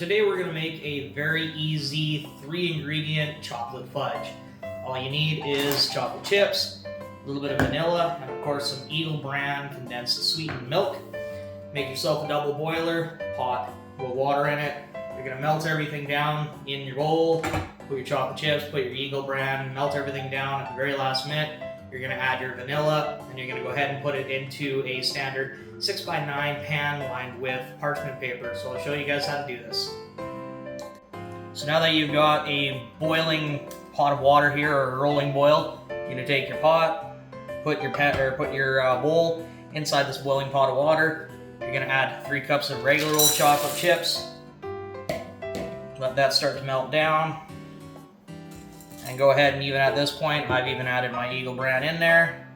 today we're going to make a very easy 3-ingredient chocolate fudge. All you need is chocolate chips, a little bit of vanilla, and of course some Eagle brand condensed sweetened milk. Make yourself a double boiler pot with water in it. You're going to melt everything down in your bowl, put your chocolate chips, put your Eagle brand, melt everything down at the very last minute. You're going to add your vanilla, and you're going to go ahead and put it into a standard 6x9 pan lined with parchment paper. So I'll show you guys how to do this. So now that you've got a boiling pot of water here, or a rolling boil, you're going to take your pot, put your bowl inside this boiling pot of water. You're going to add 3 cups of regular old chocolate chips. Let that start to melt down. And go ahead and even at this point, I've even added my Eagle brand in there.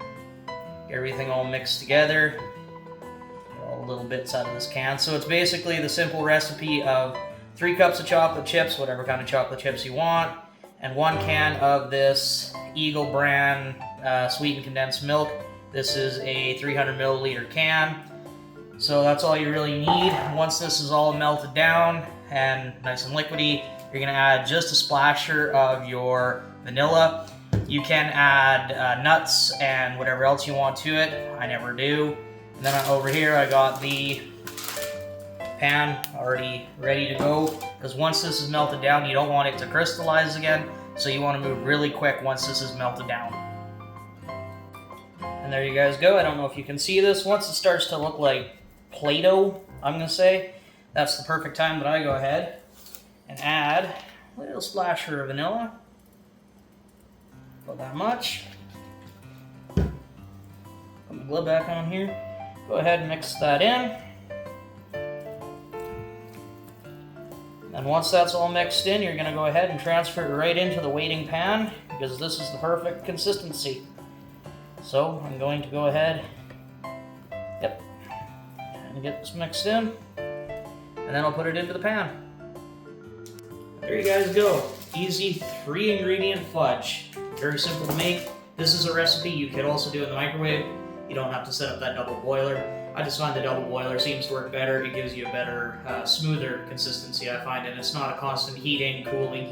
Get everything all mixed together. Get all the little bits out of this can. So it's basically the simple recipe of 3 cups of chocolate chips, whatever kind of chocolate chips you want, and 1 can of this Eagle brand sweetened condensed milk. This is a 300 milliliter can. So that's all you really need. Once this is all melted down and nice and liquidy, you're going to add just a splasher of your vanilla. You can add nuts and whatever else you want to it. I never do. And then over here I got the pan already ready to go, because once this is melted down, you don't want it to crystallize again. So you want to move really quick once this is melted down. And there you guys go. I don't know if you can see this. Once it starts to look like Play-Doh, I'm going to say, that's the perfect time that I go ahead and add a little splasher of vanilla. About that much. Put my glove back on here. Go ahead and mix that in. And once that's all mixed in, you're going to go ahead and transfer it right into the waiting pan, because this is the perfect consistency. So I'm going to go ahead, and get this mixed in, and then I'll put it into the pan. There you guys go. Easy 3-ingredient fudge. Very simple to make. This is a recipe you could also do in the microwave. You don't have to set up that double boiler. I just find the double boiler seems to work better. It gives you a better, smoother consistency, I find, and it's not a constant heating, cooling,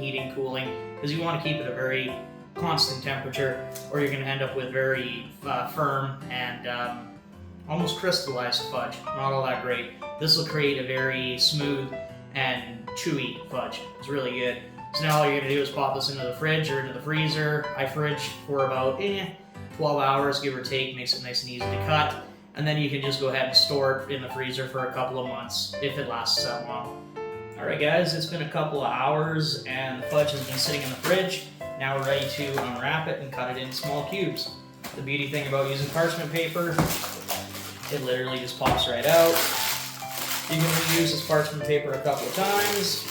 because you want to keep it a very constant temperature, or you're going to end up with very firm and almost crystallized fudge. Not all that great. This will create a very smooth and chewy fudge. It's really good. So now all you're going to do is pop this into the fridge or into the freezer. I fridge for about 12 hours, give or take. Makes it nice and easy to cut. And then you can just go ahead and store it in the freezer for a couple of months, if it lasts that long. Alright guys, it's been a couple of hours and the fudge has been sitting in the fridge. Now we're ready to unwrap it and cut it in small cubes. The beauty thing about using parchment paper, it literally just pops right out. You can reuse this parchment paper a couple of times.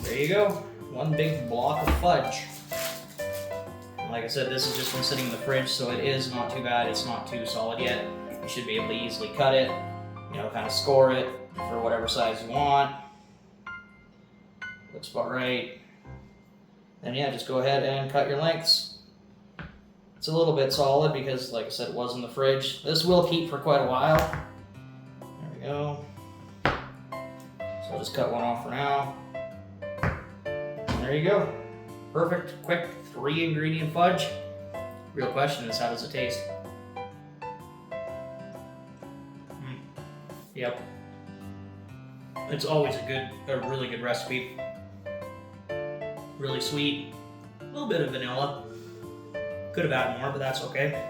There you go. One big block of fudge. And like I said, this has just been sitting in the fridge, so it is not too bad. It's not too solid yet. You should be able to easily cut it, kind of score it for whatever size you want. Looks about right. Then yeah, just go ahead and cut your lengths. It's a little bit solid because, like I said, it was in the fridge. This will keep for quite a while. There we go. So I'll just cut one off for now. And there you go. Perfect, quick 3-ingredient fudge. Real question is, how does it taste? Yep. It's always a really good recipe. Really sweet. A little bit of vanilla. Could have added more, but that's okay.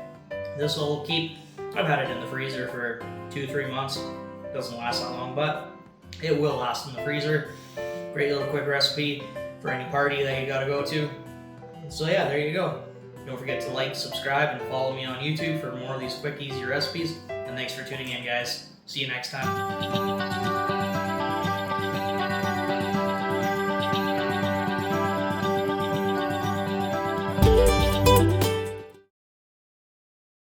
This will keep, I've had it in the freezer for 2-3 months. Doesn't last that long, but it will last in the freezer. Great little quick recipe for any party that you gotta go to. So yeah, there you go. Don't forget to like, subscribe, and follow me on YouTube for more of these quick, easy recipes. And thanks for tuning in, guys. See you next time.